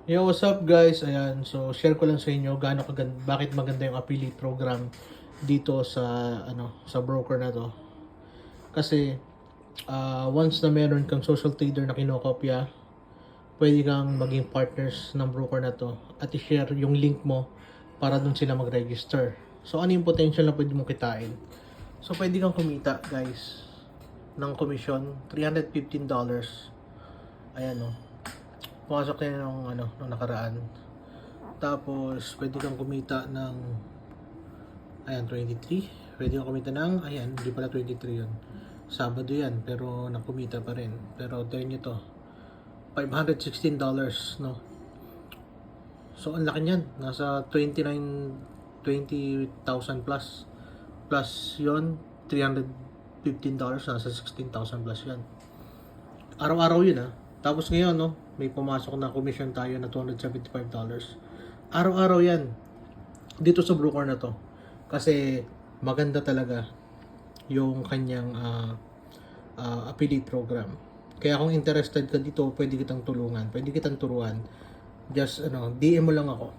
Yo, what's up guys? Ayan, so share ko lang sa inyo bakit maganda yung affiliate program dito sa sa broker na to. Kasi once na meron kang social trader na kinokopya, pwede kang maging partners ng broker na to at i-share yung link mo para dun sila mag-register. So ano yung potential na pwede mong kitain? So pwede kang kumita guys ng komisyon, $315. Ayan o. Pumasok na yung nung nakaraan. Tapos, pwede kang kumita ng, ayan, 23. Pwede kang kumita ng, ayan, hindi pala 23 yun. Sabado yan, pero nakumita pa rin. Pero, tayo nyo to, $516, no? So, ang laki niyan. Nasa 20,000 plus. Plus yun, $315, nasa 16,000 plus yan. Araw-araw yun, ha? Tapos ngayon, no, may pumasok na commission tayo na $275. Araw-araw yan dito sa broker na to. Kasi maganda talaga yung kanyang affiliate program. Kaya kung interested ka dito, pwede kitang tulungan, pwede kitang turuan. Just DM mo lang ako.